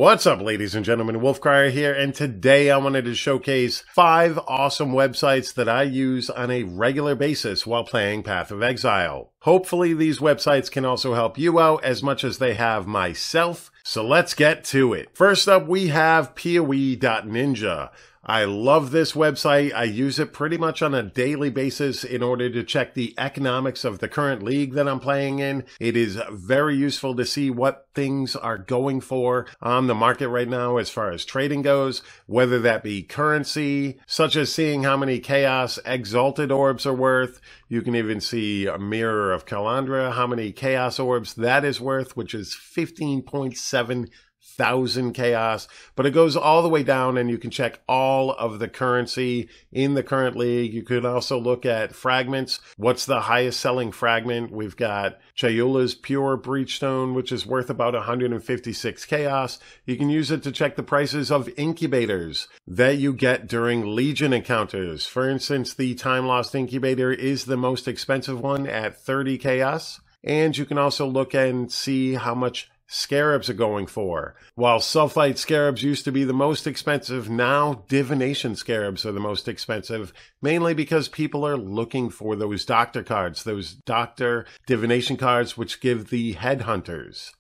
What's up, ladies and gentlemen? Wolfcryer here, and today I wanted to showcase 5 awesome websites that I use on a regular basis while playing Path of Exile. Hopefully these websites can also help you out as much as they have myself, so let's get to it. First up, we have POE.ninja. I love this website. I use it pretty much on a daily basis in order to check the economics of the current league that I'm playing in. It is very useful to see what things are going for on the market right now as far as trading goes, whether that be currency, such as seeing how many Chaos Exalted orbs are worth. You can even see a Mirror of Calandra, how many Chaos orbs that is worth, which is 15.7 thousand chaos, but it goes all the way down and you can check all of the currency in the current league. You could also look at fragments. What's the highest selling fragment? We've got Chayula's Pure Breachstone, which is worth about 156 chaos. You can use it to check the prices of incubators that you get during Legion encounters. For instance, the Time Lost Incubator is the most expensive one at 30 chaos. And you can also look and see how much Scarabs are going for. While Sulfite Scarabs used to be the most expensive, now Divination Scarabs are the most expensive, mainly because people are looking for those Doctor cards, those Doctor Divination cards, which give the Headhunters.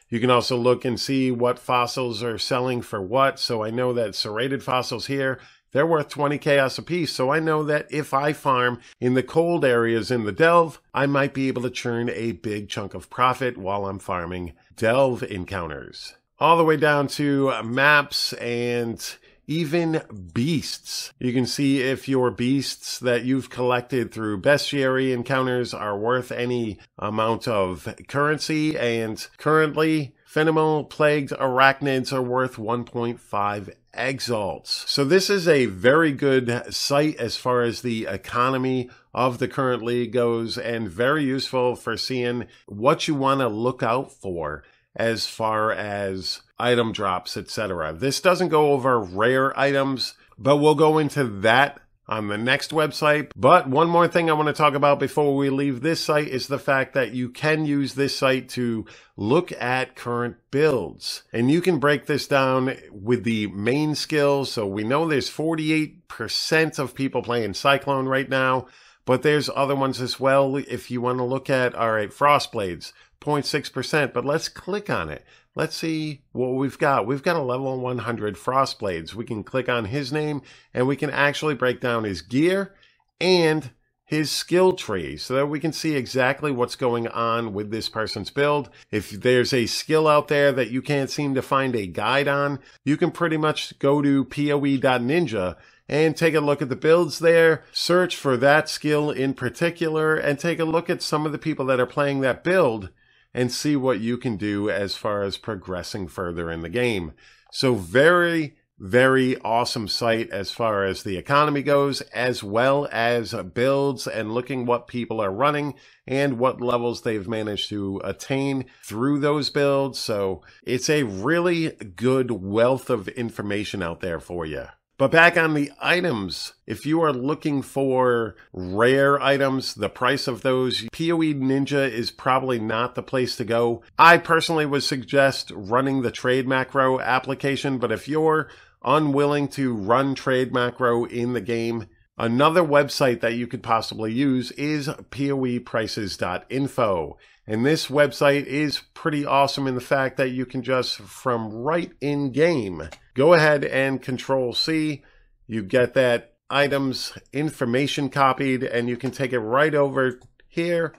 You can also look and see what fossils are selling for what. So I know that serrated fossils here, they're worth 20 chaos apiece, so I know that if I farm in the cold areas in the Delve, I might be able to churn a big chunk of profit while I'm farming Delve encounters. All the way down to maps and even beasts. You can see if your beasts that you've collected through bestiary encounters are worth any amount of currency, and currently Phenomenal Plagued Arachnids are worth 1.5 exalts. So this is a very good site as far as the economy of the current league goes, and very useful for seeing what you want to look out for as far as item drops, etc. This doesn't go over rare items, but we'll go into that on the next website. But one more thing I want to talk about before we leave this site is the fact that you can use this site to look at current builds. And you can break this down with the main skills. So we know there's 48% of people playing Cyclone right now, but there's other ones as well. If you want to look at, all right, Frostblades, 0.6%, but let's click on it. Let's see what we've got. We've got a level 100 Frostblades. We can click on his name and we can actually break down his gear and his skill tree so that we can see exactly what's going on with this person's build. If there's a skill out there that you can't seem to find a guide on, you can pretty much go to poe.ninja and take a look at the builds there, search for that skill in particular, and take a look at some of the people that are playing that build and see what you can do as far as progressing further in the game. So very, very awesome site as far as the economy goes, as well as builds and looking what people are running and what levels they've managed to attain through those builds. So it's a really good wealth of information out there for you. But back on the items, if you are looking for rare items, the price of those, PoE Ninja is probably not the place to go. I personally would suggest running the trade macro application, but if you're unwilling to run trade macro in the game, another website that you could possibly use is poeprices.info. And this website is pretty awesome in the fact that you can just, from right in game, go ahead and Control-C. You get that items information copied, and you can take it right over here,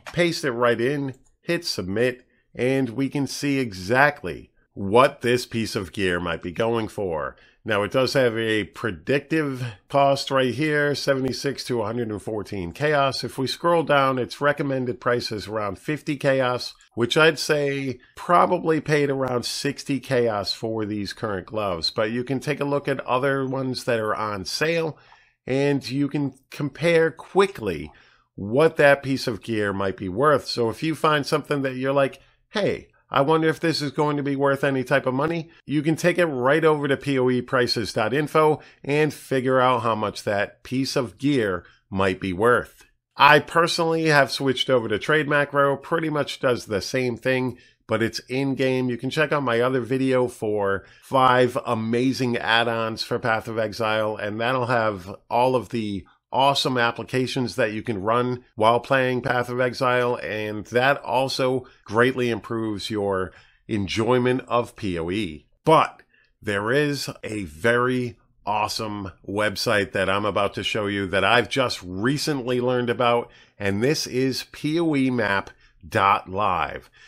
paste it right in, hit submit, and we can see exactly what this piece of gear might be going for. Now, it does have a predictive cost right here, 76 to 114 chaos. If we scroll down, its recommended price is around 50 chaos, which I'd say probably paid around 60 chaos for these current gloves. But you can take a look at other ones that are on sale, and you can compare quickly what that piece of gear might be worth. So if you find something that you're like, hey, I wonder if this is going to be worth any type of money, you can take it right over to poeprices.info and figure out how much that piece of gear might be worth. I personally have switched over to Trade Macro, pretty much does the same thing, but it's in-game. You can check out my other video for 5 amazing add-ons for Path of Exile, and that'll have all of the awesome applications that you can run while playing Path of Exile, and that also greatly improves your enjoyment of PoE. But there is a very awesome website that I'm about to show you that I've just recently learned about, and this is poemap.live.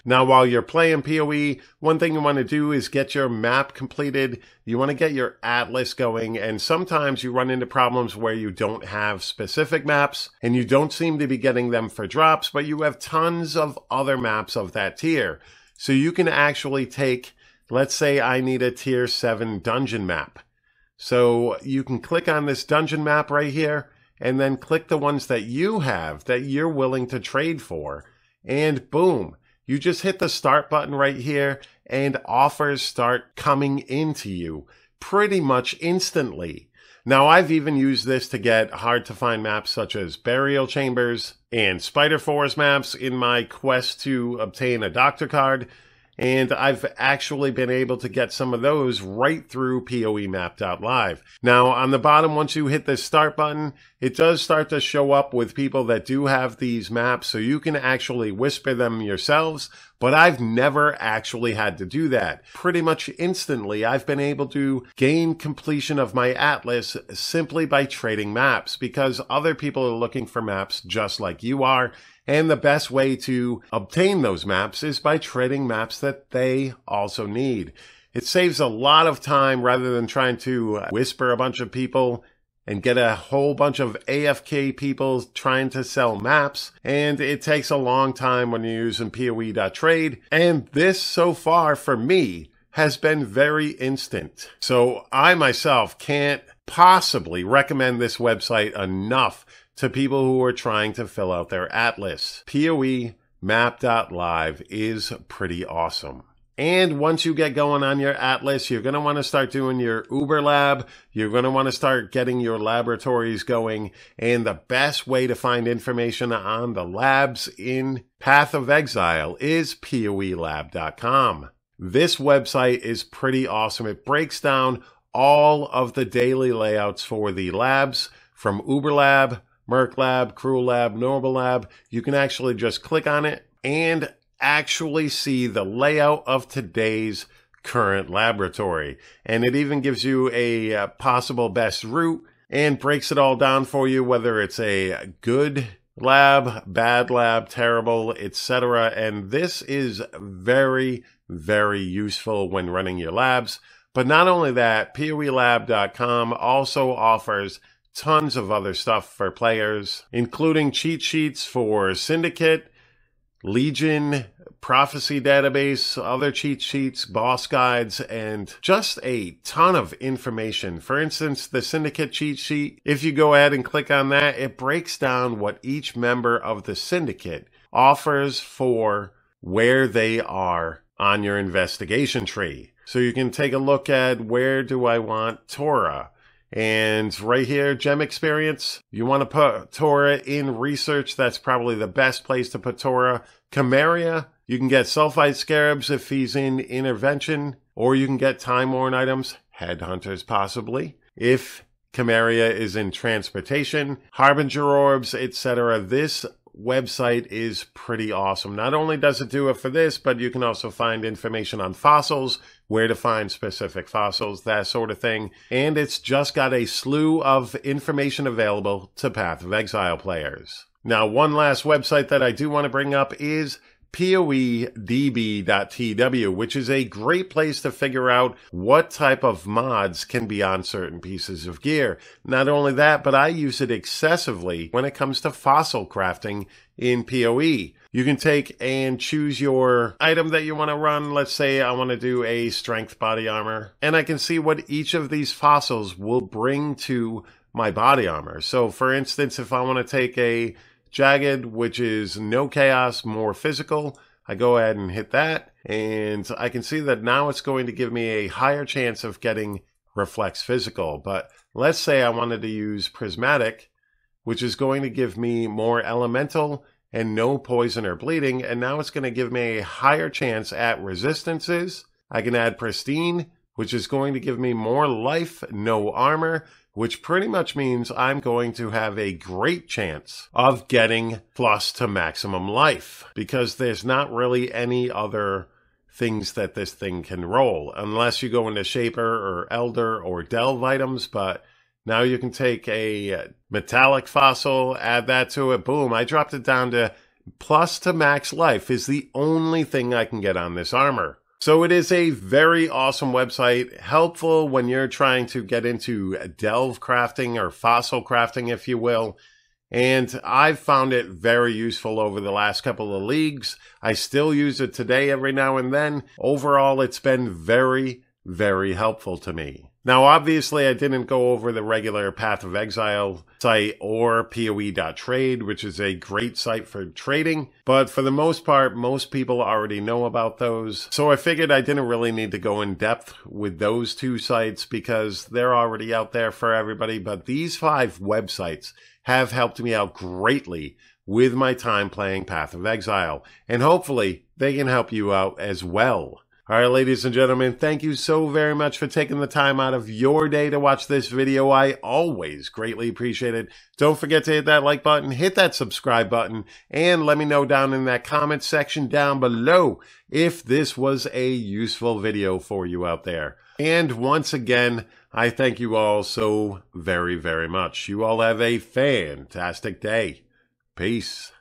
Now, while you're playing PoE, one thing you want to do is get your map completed. You want to get your atlas going, and sometimes you run into problems where you don't have specific maps and you don't seem to be getting them for drops, but you have tons of other maps of that tier. So you can actually take, let's say I need a tier 7 dungeon map. So you can click on this dungeon map right here and then click the ones that you have that you're willing to trade for. And boom, you just hit the start button right here and offers start coming into you pretty much instantly. Now, I've even used this to get hard to find maps such as burial chambers and spider forest maps in my quest to obtain a doctor card. And I've actually been able to get some of those right through poemap.live. Now, on the bottom, once you hit the start button, it does start to show up with people that do have these maps, so you can actually whisper them yourselves, but I've never actually had to do that. Pretty much instantly, I've been able to gain completion of my atlas simply by trading maps, because other people are looking for maps just like you are. And the best way to obtain those maps is by trading maps that they also need. It saves a lot of time rather than trying to whisper a bunch of people and get a whole bunch of AFK people trying to sell maps. And it takes a long time when you're using POE.trade. And this, so far for me, has been very instant. So I myself can't possibly recommend this website enough to people who are trying to fill out their atlas. poemap.live is pretty awesome. And once you get going on your atlas, you're going to want to start doing your Uber Lab. You're going to want to start getting your laboratories going. And the best way to find information on the labs in Path of Exile is poelab.com. This website is pretty awesome. It breaks down all of the daily layouts for the labs from Uber Lab, Merc Lab, Cruel Lab, Normal Lab. You can actually just click on it and actually see the layout of today's current laboratory. And it even gives you a possible best route and breaks it all down for you, whether it's a good lab, bad lab, terrible, etc. And this is very, very useful when running your labs. But not only that, poelab.com also offers tons of other stuff for players, including cheat sheets for Syndicate, Legion, Prophecy Database, other cheat sheets, boss guides, and just a ton of information. For instance, the Syndicate cheat sheet, if you go ahead and click on that, it breaks down what each member of the Syndicate offers for where they are on your investigation tree. So you can take a look at, where do I want Torah? And right here, gem experience, you want to put Torah in research. That's probably the best place to put Torah. Chimeria, you can get sulfite scarabs if he's in intervention, or you can get time-worn items, headhunters possibly, if Chimeria is in transportation, harbinger orbs, etc. This website is pretty awesome. Not only does it do it for this, but you can also find information on fossils, where to find specific fossils, that sort of thing. And it's just got a slew of information available to Path of Exile players. Now, one last website that I do want to bring up is poedb.tw, which is a great place to figure out what type of mods can be on certain pieces of gear. Not only that, but I use it excessively when it comes to fossil crafting in PoE. You can take and choose your item that you want to run. Let's say I want to do a strength body armor, and I can see what each of these fossils will bring to my body armor. So for instance, if I want to take a jagged, which is no chaos, more physical, I go ahead and hit that, and I can see that now it's going to give me a higher chance of getting reflex physical. But let's say I wanted to use prismatic, which is going to give me more elemental and no poison or bleeding, and now it's going to give me a higher chance at resistances. I can add pristine, which is going to give me more life, no armor, which pretty much means I'm going to have a great chance of getting plus to maximum life, because there's not really any other things that this thing can roll, unless you go into Shaper or Elder or Delve items. But now you can take a metallic fossil, add that to it, boom, I dropped it down to plus to max life is the only thing I can get on this armor. So it is a very awesome website, helpful when you're trying to get into delve crafting or fossil crafting, if you will. And I've found it very useful over the last couple of leagues. I still use it today every now and then. Overall, it's been very, very helpful to me. Now, obviously, I didn't go over the regular Path of Exile site or poe.trade, which is a great site for trading. But for the most part, most people already know about those. So I figured I didn't really need to go in depth with those two sites because they're already out there for everybody. But these 5 websites have helped me out greatly with my time playing Path of Exile. And hopefully, they can help you out as well. All right, ladies and gentlemen, thank you so very much for taking the time out of your day to watch this video. I always greatly appreciate it. Don't forget to hit that like button, hit that subscribe button, and let me know down in that comment section down below if this was a useful video for you out there. And once again, I thank you all so very, very much. You all have a fantastic day. Peace.